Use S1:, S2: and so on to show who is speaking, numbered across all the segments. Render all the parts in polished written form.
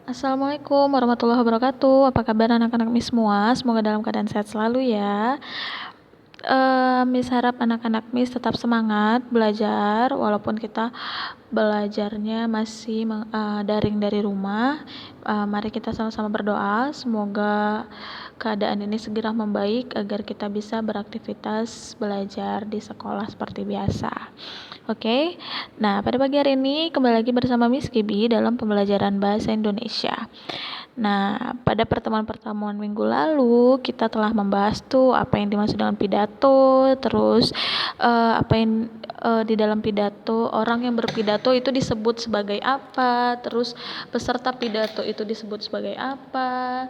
S1: Assalamualaikum warahmatullahi wabarakatuh. Apa kabar anak-anak Miss semua? Semoga dalam keadaan sehat selalu ya. Miss harap anak-anak Miss tetap semangat belajar walaupun kita belajarnya masih daring dari rumah. Mari kita sama-sama berdoa semoga keadaan ini segera membaik agar kita bisa beraktivitas belajar di sekolah seperti biasa. Oke. Nah, pada pagi hari ini kembali lagi bersama Miss Gibi dalam pembelajaran bahasa Indonesia. Nah, pada pertemuan-pertemuan minggu lalu kita telah membahas tuh apa yang dimaksud dengan pidato, terus apa yang di dalam pidato, orang yang berpidato itu disebut sebagai apa, terus peserta pidato itu disebut sebagai apa.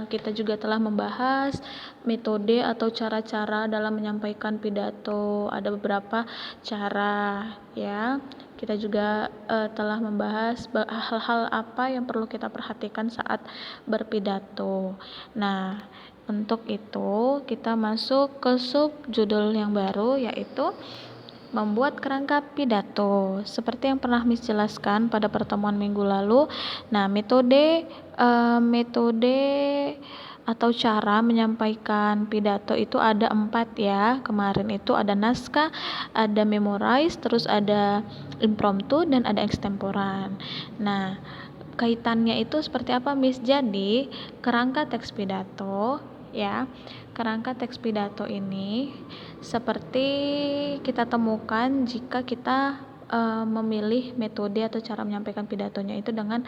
S1: Kita juga telah membahas metode atau cara-cara dalam menyampaikan pidato. Ada beberapa cara ya. Kita juga telah membahas hal-hal apa yang perlu kita perhatikan saat berpidato. Nah, untuk itu kita masuk ke sub judul yang baru, yaitu membuat kerangka pidato. Seperti yang pernah Miss jelaskan pada pertemuan minggu lalu. Nah, metode atau cara menyampaikan pidato itu ada 4 ya. Kemarin itu ada naskah, ada memorize, terus ada impromptu, dan ada extemporan. Nah, kaitannya itu seperti apa, Miss? Jadi, kerangka teks pidato ya. Kerangka teks pidato ini seperti kita temukan jika kita memilih metode atau cara menyampaikan pidatonya itu dengan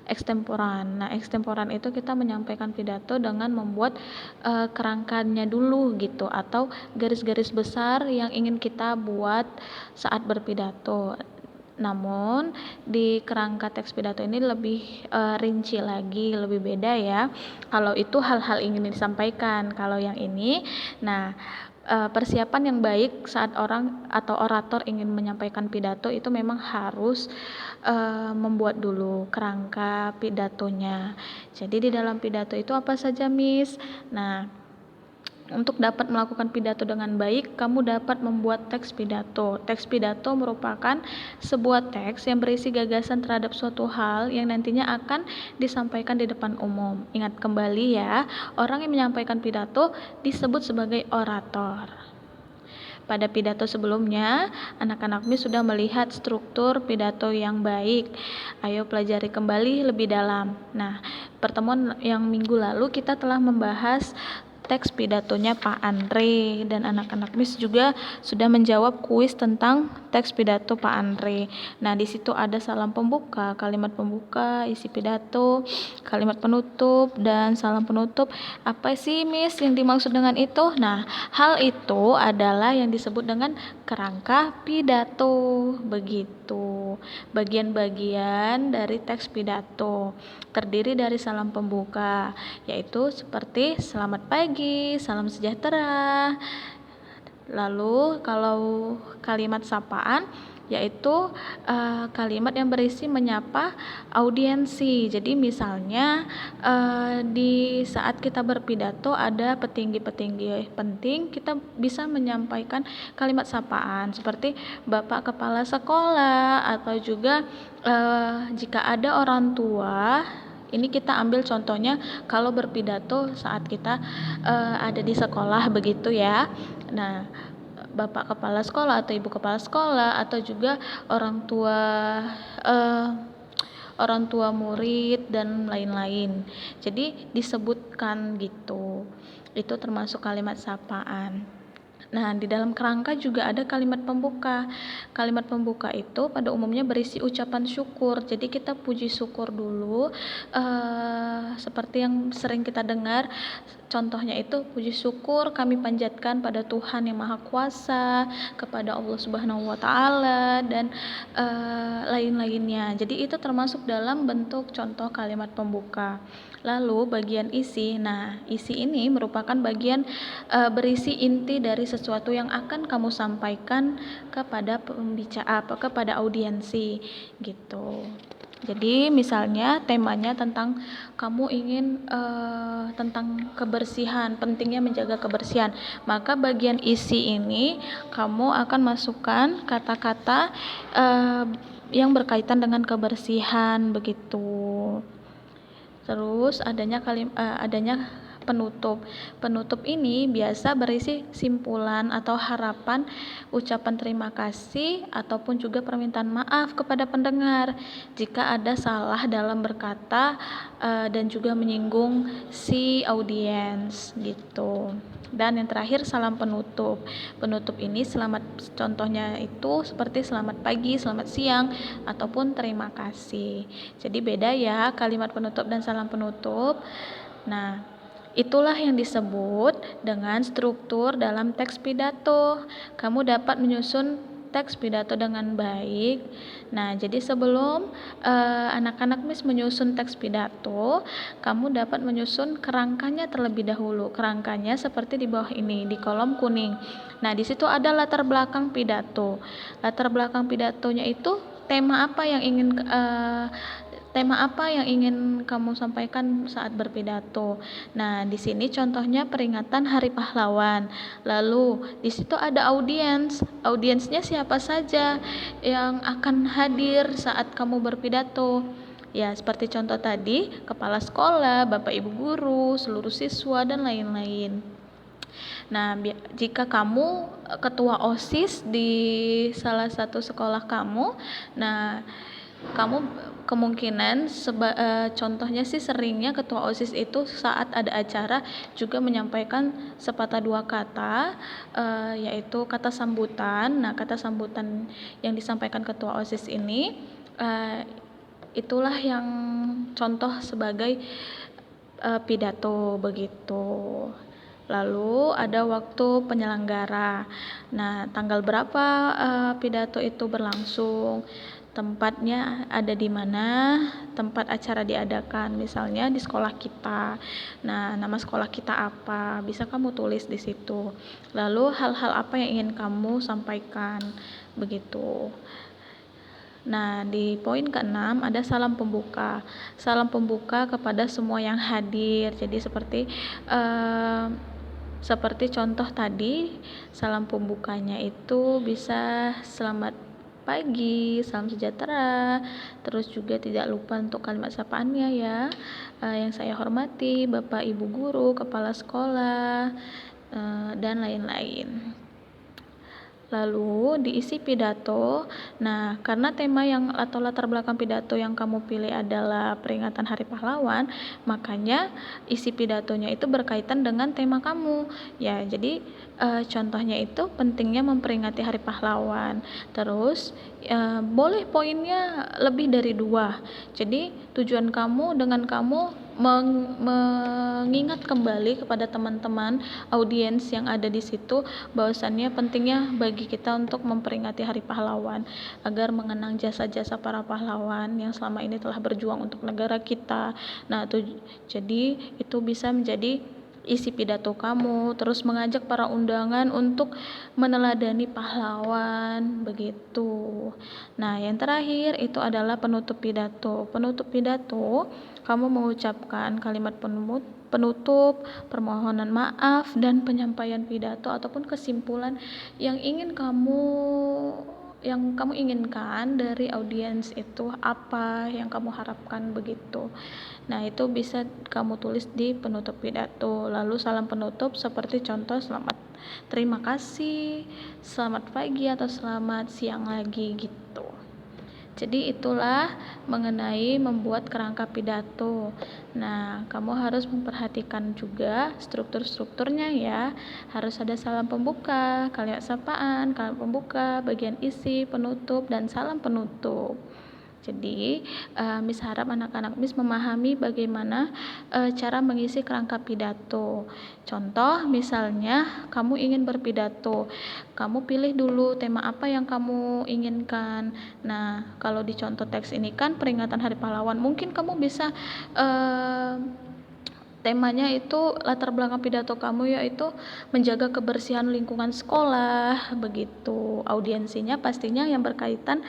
S1: extemporan. Nah, extemporan itu kita menyampaikan pidato dengan membuat kerangkanya dulu gitu, atau garis-garis besar yang ingin kita buat saat berpidato. Namun di kerangka teks pidato ini lebih rinci lagi, lebih beda ya. Kalau itu hal-hal ingin disampaikan, kalau yang ini, nah persiapan yang baik saat orang atau orator ingin menyampaikan pidato itu memang harus membuat dulu kerangka pidatonya. Jadi di dalam pidato itu apa saja, Miss? Nah, untuk dapat melakukan pidato dengan baik, kamu dapat membuat teks pidato. Teks pidato merupakan sebuah teks yang berisi gagasan terhadap suatu hal yang nantinya akan disampaikan di depan umum. Ingat kembali ya, orang yang menyampaikan pidato disebut sebagai orator. Pada pidato sebelumnya, anak-anak Miss sudah melihat struktur pidato yang baik. Ayo pelajari kembali lebih dalam. Nah, pertemuan yang minggu lalu kita telah membahas teks pidatonya Pak Andre, dan anak-anak Miss juga sudah menjawab kuis tentang teks pidato Pak Andre. Nah, di situ ada salam pembuka, kalimat pembuka, isi pidato, kalimat penutup, dan salam penutup. Apa sih, Miss, yang dimaksud dengan itu? Nah, hal itu adalah yang disebut dengan kerangka pidato. Begitu. Bagian-bagian dari teks pidato terdiri dari salam pembuka, yaitu seperti selamat pagi, salam sejahtera. Lalu kalau kalimat sapaan, yaitu kalimat yang berisi menyapa audiensi. Jadi misalnya di saat kita berpidato ada petinggi-petinggi penting, kita bisa menyampaikan kalimat sapaan seperti Bapak Kepala Sekolah, atau juga jika ada orang tua. Ini kita ambil contohnya kalau berpidato saat kita ada di sekolah begitu ya. Nah, Bapak Kepala Sekolah atau Ibu Kepala Sekolah, atau juga orang tua eh, orang tua murid dan lain-lain. Jadi disebutkan gitu. Itu termasuk kalimat sapaan. Nah, di dalam kerangka juga ada kalimat pembuka. Kalimat pembuka itu pada umumnya berisi ucapan syukur. Jadi kita puji syukur dulu, seperti yang sering kita dengar. Contohnya itu, puji syukur kami panjatkan pada Tuhan yang Maha Kuasa, kepada Allah Subhanahu wa Ta'ala, dan lain-lainnya. Jadi itu termasuk dalam bentuk contoh kalimat pembuka. Lalu bagian isi. Nah, isi ini merupakan bagian berisi inti dari sesuatu yang akan kamu sampaikan kepada pembicara, kepada audiensi gitu. Jadi misalnya temanya tentang kamu ingin tentang kebersihan, pentingnya menjaga kebersihan, maka bagian isi ini kamu akan masukkan kata-kata yang berkaitan dengan kebersihan begitu. Terus adanya penutup. Penutup ini biasa berisi simpulan atau harapan, ucapan terima kasih ataupun juga permintaan maaf kepada pendengar jika ada salah dalam berkata dan juga menyinggung si audiens gitu. Dan yang terakhir salam penutup. Penutup ini contohnya itu seperti selamat pagi, selamat siang ataupun terima kasih. Jadi beda ya kalimat penutup dan salam penutup. Nah, itulah yang disebut dengan struktur dalam teks pidato. Kamu dapat menyusun teks pidato dengan baik. Nah, jadi sebelum anak-anak Miss menyusun teks pidato, kamu dapat menyusun kerangkanya terlebih dahulu. Kerangkanya seperti di bawah ini, di kolom kuning. Nah, di situ ada latar belakang pidato. Latar belakang pidatonya itu tema apa yang ingin kamu sampaikan saat berpidato. Nah, di sini contohnya peringatan Hari Pahlawan. Lalu di situ ada audiens. Audiensnya siapa saja yang akan hadir saat kamu berpidato? Ya, seperti contoh tadi, kepala sekolah, Bapak Ibu guru, seluruh siswa dan lain-lain. Nah, jika kamu ketua OSIS di salah satu sekolah kamu, nah kamu kemungkinan contohnya sih seringnya ketua OSIS itu saat ada acara juga menyampaikan sepatah dua kata yaitu kata sambutan. Nah, kata sambutan yang disampaikan ketua OSIS ini itulah yang contoh sebagai pidato begitu. Lalu ada waktu penyelenggara. Nah, tanggal berapa pidato itu berlangsung? Tempatnya ada di mana, tempat acara diadakan, misalnya di sekolah kita. Nah, nama sekolah kita apa? Bisa kamu tulis di situ. Lalu hal-hal apa yang ingin kamu sampaikan, begitu. Nah, di poin ke-6 ada salam pembuka. Salam pembuka kepada semua yang hadir. Jadi seperti contoh tadi, salam pembukanya itu bisa selamat pagi, salam sejahtera, terus juga tidak lupa untuk kalimat sapaannya ya. Yang saya hormati Bapak Ibu guru, kepala sekolah, dan lain-lain. Lalu diisi pidato. Nah, karena tema yang atau latar belakang pidato yang kamu pilih adalah peringatan Hari Pahlawan, makanya isi pidatonya itu berkaitan dengan tema kamu. Ya, jadi contohnya itu pentingnya memperingati Hari Pahlawan. Terus boleh poinnya lebih dari 2. Jadi tujuan kamu dengan kamu mengingat kembali kepada teman-teman audiens yang ada di situ bahwasannya pentingnya bagi kita untuk memperingati Hari Pahlawan agar mengenang jasa-jasa para pahlawan yang selama ini telah berjuang untuk negara kita. Nah, jadi itu bisa menjadi isi pidato kamu, terus mengajak para undangan untuk meneladani pahlawan begitu. Nah, yang terakhir itu adalah penutup pidato. Penutup pidato, kamu mengucapkan kalimat penutup, permohonan maaf, dan penyampaian pidato ataupun kesimpulan yang kamu inginkan dari audiens itu, apa yang kamu harapkan begitu. Nah, itu bisa kamu tulis di penutup pidato. Lalu salam penutup seperti contoh terima kasih, selamat pagi atau selamat siang lagi gitu. Jadi itulah mengenai membuat kerangka pidato. Nah, kamu harus memperhatikan juga struktur-strukturnya ya. Harus ada salam pembuka, kalimat sapaan, kalimat pembuka, bagian isi, penutup, dan salam penutup. Jadi, Miss harap anak-anak Miss memahami bagaimana cara mengisi kerangka pidato. Contoh, misalnya kamu ingin berpidato, kamu pilih dulu tema apa yang kamu inginkan. Nah, kalau di contoh teks ini kan peringatan Hari Pahlawan, mungkin kamu bisa temanya itu latar belakang pidato kamu yaitu menjaga kebersihan lingkungan sekolah begitu. Audiensinya pastinya yang berkaitan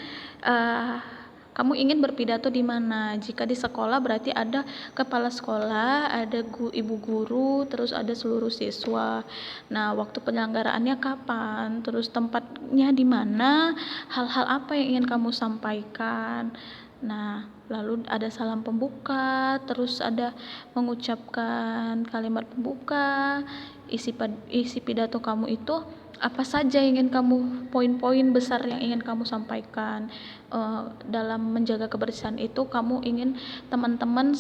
S1: kamu ingin berpidato di mana. Jika di sekolah berarti ada kepala sekolah, ada ibu guru, terus ada seluruh siswa. Nah, waktu penyelenggaraannya kapan, terus tempatnya di mana, hal-hal apa yang ingin kamu sampaikan. Nah, lalu ada salam pembuka, terus ada mengucapkan kalimat pembuka, isi pidato kamu itu apa saja yang ingin kamu, poin-poin besar yang ingin kamu sampaikan. Dalam menjaga kebersihan itu kamu ingin teman-teman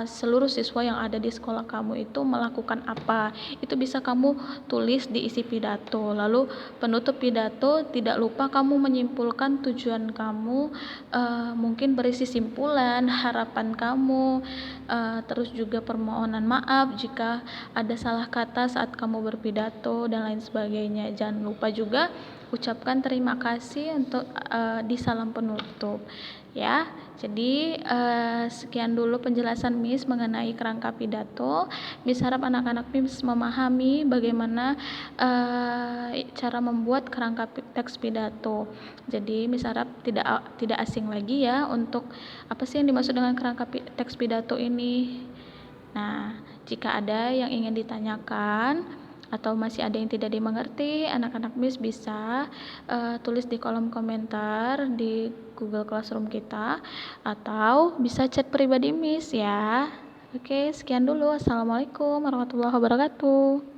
S1: seluruh siswa yang ada di sekolah kamu itu melakukan apa, itu bisa kamu tulis di isi pidato. Lalu penutup pidato tidak lupa kamu menyimpulkan tujuan kamu, mungkin berisi simpulan, harapan kamu, terus juga permohonan maaf jika ada salah kata saat kamu berpidato dan lain sebagainya. Jangan lupa juga ucapkan terima kasih untuk di salam penutup ya. Jadi sekian dulu penjelasan Miss mengenai kerangka pidato. Miss harap anak-anak Miss memahami bagaimana cara membuat kerangka teks pidato. Jadi Miss harap tidak asing lagi ya untuk apa sih yang dimaksud dengan kerangka teks pidato ini. Nah, jika ada yang ingin ditanyakan atau masih ada yang tidak dimengerti, anak-anak Miss bisa tulis di kolom komentar di Google Classroom kita, atau bisa chat pribadi Miss ya. Oke, sekian dulu. Assalamualaikum warahmatullahi wabarakatuh.